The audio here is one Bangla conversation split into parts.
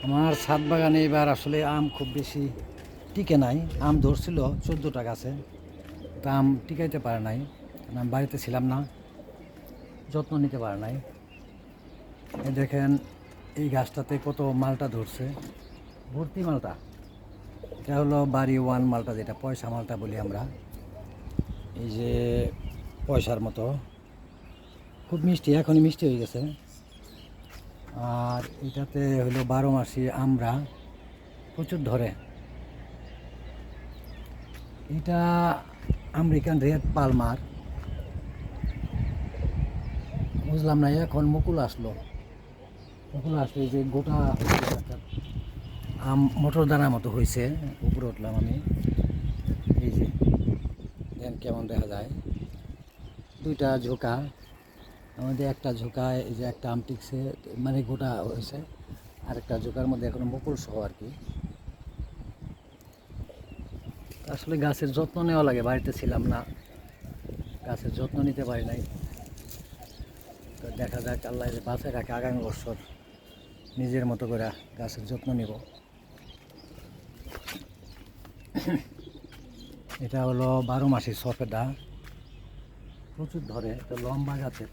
আমার ছাদ বাগানে এবার আসলে আম খুব বেশি টিকে নাই। আম ধরছিল 14টা গাছে, তা আম টিকাইতে পারে নাই, কারণ আমি বাড়িতে ছিলাম না, যত্ন নিতে পারে নাই। এই দেখেন, এই গাছটাতে কত মালটা ধরছে, ভর্তি মালটা। এটা হলো বাড়ি ওয়ান মালটা, যেটা পয়সা মালটা বলি আমরা। এই যে পয়সার মতো, খুব মিষ্টি, এখনই মিষ্টি হয়ে গেছে। আর এটাতে হলো 12 মাসি আমরা প্রচুর ধরে। এটা আমেরিকান রেড পালমার, বুঝলাম না এখন মুকুল আসলো। এই যে গোটা একটা আম মটর দানার মতো হয়েছে। উপরে উঠলাম আমি, এই যে দেন কেমন দেখা যায়। দুইটা ঝোঁকা, আমাদের একটা ঝোঁকায় এই যে একটা আম টিকছে, মানে গোটা হয়েছে। আরেকটা ঝোঁকার মধ্যে এখনো মুকুল সহ আর কি। আসলে গাছের যত্ন নেওয়া লাগে, বাড়িতে ছিলাম না, গাছের যত্ন নিতে পারি নাই। তো দেখা যাক, আল্লাহ যে বাঁচায় রাখে, আগামী বছর নিজের মতো করে গাছের যত্ন নিব। এটা হলো 12 মাসি সফেদা, প্রচুর ধরে। এটা লম্বা গাছের,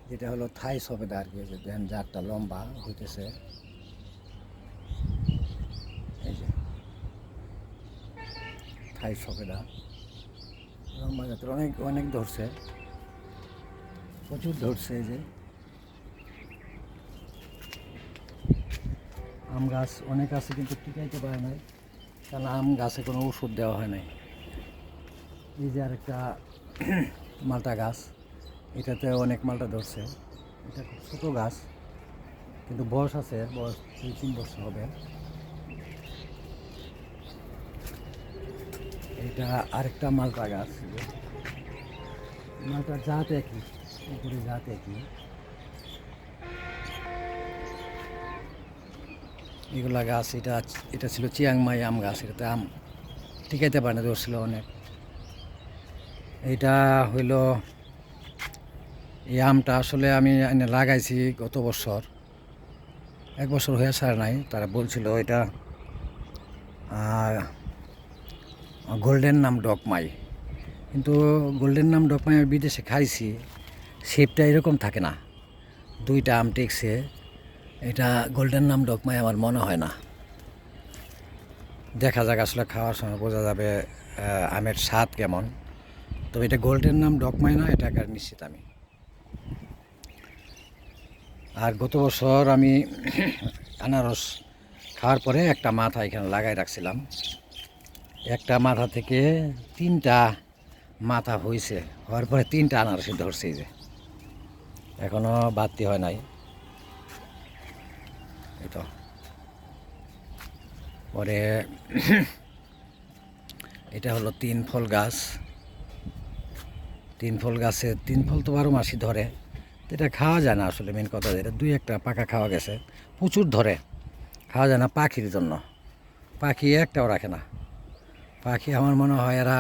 যেটা হলো থাই সফেদা আর কি। যে দেন জাতটা লম্বা হইতেছে, এই যে থাই সফেদা, লম্বা জাতের, অনেক অনেক ধরছে, প্রচুর ধরছে। এই যে আম গাছ অনেক আছে, কিন্তু টিকাইতে পারে নাই, কারণ আম গাছে কোনো ওষুধ দেওয়া হয় নাই। এই যে আরেকটা মালটা গাছ, এটাতে অনেক মালটা ধরছে। এটা খুব ছোটো গাছ, কিন্তু বয়স আছে, বয়স 2-3 বছর হবে। এটা আরেকটা মালটা গাছ, মালটা জাত একই, উপরে জাত একই। এগুলা গাছ, এটা ছিল চিয়াংমাই আম গাছ, এটাতে আম টিকাইতে পারে না, ধরছিল অনেক। এইটা হইল, এই আমটা আসলে আমি এনে লাগাইছি গত বছর, 1 বছর হয়ে সারে নাই। তারা বলছিল এটা গোল্ডেন নাম ডকমাই, কিন্তু গোল্ডেন নাম ডকমাই আমি বিদেশে খাইছি, শেপটা এরকম থাকে না। দুইটা আম টেকছে, এটা গোল্ডেন নাম ডকমাই আমার মনে হয় না। দেখা যাক, আসলে খাওয়ার সময় বোঝা যাবে আমের স্বাদ কেমন। তবে এটা গোল্ডেন নাম ডকমাই না, এটা একার নিশ্চিত আমি। আর গত বছর আমি আনারস খাওয়ার পরে একটা মাথা এখানে লাগাই রাখছিলাম, একটা মাথা থেকে 3টা মাথা হয়েছে, হওয়ার পরে 3টা আনারসে ধরছে। যে এখনও বাড়তি হয় নাই। এই তো পরে এটা হলো 3 ফল গাছ। 3 ফল গাছে 3 ফল তো 12 মাসই ধরে, তো এটা খাওয়া যায় না আসলে। মেন কথা, এটা 2-1টা পাকা খাওয়া গেছে, প্রচুর ধরে, খাওয়া যায় না পাখির জন্য। পাখি একটাও রাখে না। পাখি আমার মনে হয় এরা,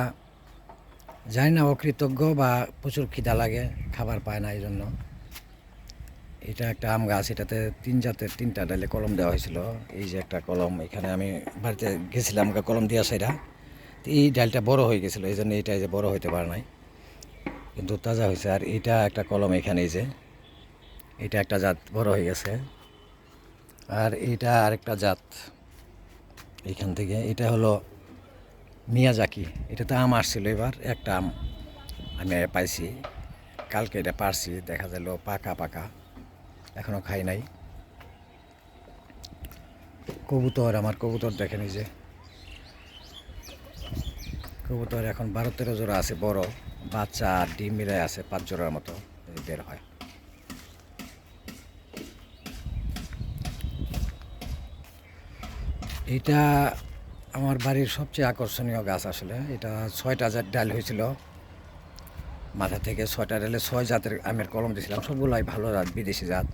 জানি না, অকৃতজ্ঞ বা প্রচুর খিদা লাগে, খাবার পায় না, এই জন্য। এটা একটা আম গাছ, এটাতে 3 জাতের 3টা ডালে কলম দেওয়া হয়েছিল। এই যে একটা কলম, এখানে আমি বাড়িতে গেছিলাম কলম দিয়া সেটা, তো এই ডালটা বড় হয়ে গেছিলো, এই জন্য এটা যে বড় হইতে পারে নাই, কিন্তু তাজা হয়েছে। আর এটা একটা কলম, এখানে এই যে এটা একটা জাত বড় হয়ে গেছে। আর এটা আরেকটা জাত এইখান থেকে, এটা হলো মিয়াজাকি। এটাতে আম আসছিল, এবার একটা আম আমি পাইছি, কালকে এটা পারছি, দেখা গেল পাকা পাকা, এখনও খাই নাই। কবুতর, আমার কবুতর দেখেন, এই যে কবুতর এখন 12-13 জোড়া আছে, বড় বাচ্চা আর ডিম মিলাই আছে 5 জোড়ার মতো বের হয়। এটা আমার বাড়ির সবচেয়ে আকর্ষণীয় গাছ আসলে। এটা 6টা ডাল হয়েছিল, মাথা থেকে 6টা ডালে 6 জাতের আমের কলম দিয়েছিলাম, সবগুলাই ভালো জাত, বিদেশি জাত।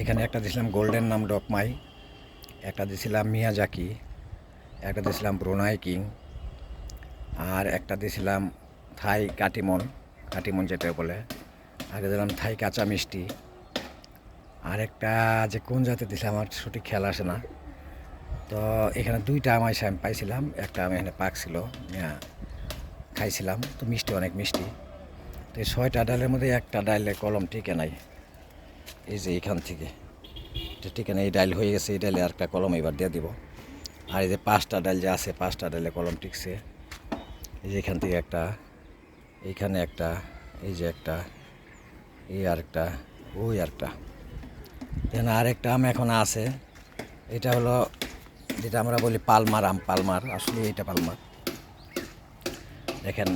এখানে একটা দিয়েছিলাম গোল্ডেন নাম ডকমাই, একটা দিয়েছিলাম মিয়াজাকি, একটা দিয়েছিলাম ব্রুনাই কিং, আর একটা দিয়েছিলাম থাই কাটিমন, কাটিমন যেটা বলে, আগে দিলাম থাই কাঁচা মিষ্টি। আরেকটা যে কোন জাতে দিছে আমার সঠিক খেয়াল আসে না। তো এখানে দুইটা আম এসে আমি পাইছিলাম, একটা আম এখানে পাকছিল, খাইছিলাম, তো মিষ্টি, অনেক মিষ্টি। তো এই 6টা ডালের মধ্যে একটা ডালে কলম টিকে নাই, এই যে এখান থেকে টিকে নাই, এই ডাল হয়ে গেছে, এই ডালে আর একটা কলম এবার দিয়ে দিব। আর এই যে 5টা ডাল যে আছে, 5টা ডালে কলম টিকছে, এই যে এখান থেকে একটা, এইখানে একটা, এই যে একটা, এই আরেকটা, ওই আরেকটা, এখানে আরেকটা আম এখন আছে। এটা হলো যেটা আমরা বলি পালমার আম, পালমার, আসলে এটা পালমার। দেখেন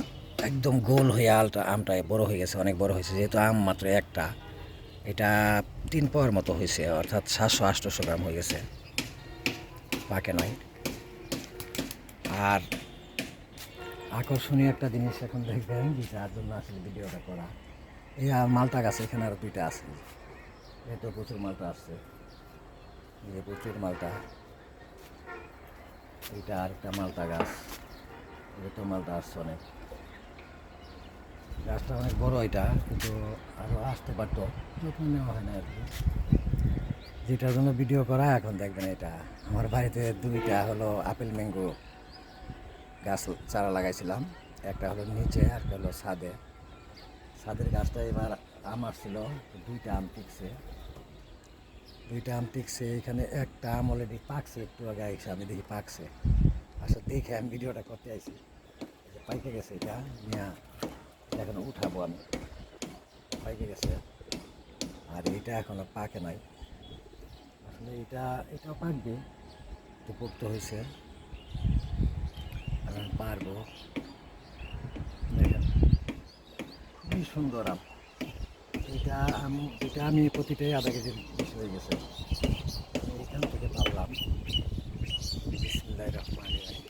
একদম গোল হয়ে আমটা বড় হয়ে গেছে, অনেক বড় হয়েছে, যেহেতু আম মাত্র একটা, এটা 3 পাওয়ার মতো হয়েছে, অর্থাৎ 700-800 গ্রাম হয়ে গেছে, পাকে নাই। আর আকর্ষণীয় একটা জিনিস এখন দেখবেন, যার জন্য আসলে ভিডিওটা করা, এই মালটা গাছ এখানে আরও 2টা আছে, এত প্রচুর মালটা আসছে, এই যে প্রচুর মালটা, এইটা আরেকটা মালটা গাছ, এত মালটা আসছে অনেক। গাছটা অনেক বড় এটা, কিন্তু আরও আসতে পারতো, যত্ন নেওয়া হয় না আর কি, যেটার জন্য ভিডিও করা। এখন দেখবেন এটা আমার বাড়িতে 2টা হলো আপেল ম্যাঙ্গো গাছ চারা লাগাইছিলাম, একটা হলো নিচে আর একটা হলো ছাদে। ছাদের গাছটা এবার আম আসছিল, 2টা আম টিকছে, 2টা আম টিকছে। এখানে একটা আম অলরেডি পাকছে, একটু আগে আইসে আমি দেখি পাকছে, আসলে দেখে আমি ভিডিওটা করতে আইছি। পাইকে গেছে এটা নিয়ে, এখন উঠাবো আমি, পাইকে গেছে। আর এটা এখনো পাকে নাই, আসলে এটাও পাকবে, তো পোক্ত হয়েছে, আমি পারবো। দেখেন খুবই সুন্দর আম, এটা আমি প্রতিটাই আধা কেজির বেশি হয়ে গেছে, এখান থেকে পারলাম। বিসমিল্লাহির রহমানির রহিম।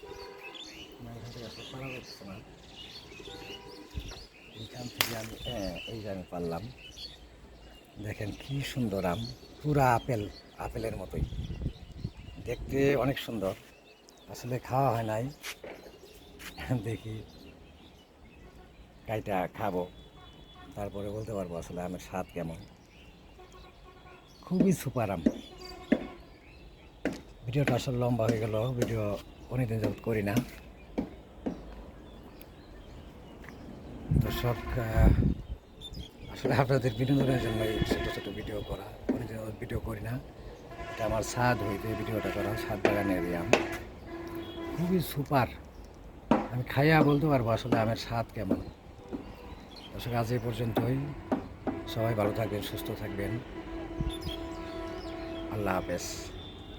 না, এখান থেকে আসলে পারা যাচ্ছে না, এখান থেকে আমি এই যে আমি পারলাম। দেখেন কি সুন্দর আম, পুরা আপেলের মতোই দেখতে, অনেক সুন্দর। আসলে খাওয়া হয় নাই, দেখি কাইটা খাবো, তারপরে বলতে পারবো আসলে আমের স্বাদ কেমন। খুবই সুপার আম। ভিডিওটা আসলে লম্বা হয়ে গেল, ভিডিও অনেকদিন যাবত করি না। দর্শক, আসলে আপনাদের বিনোদনের জন্য এই ছোটো ছোটো ভিডিও করা, অনেকদিন যাবত ভিডিও করি না। এটা আমার স্বাদ হইতে ভিডিওটা করা, স্বাদ বাগানের আম খুবই সুপার। আমি খাইয়া বলতে পারবো আসলে আমের স্বাদ কেমন। দর্শক, আজ এই পর্যন্তই। সবাই ভালো থাকবেন, সুস্থ থাকবেন। আল্লাহ হাফেজ।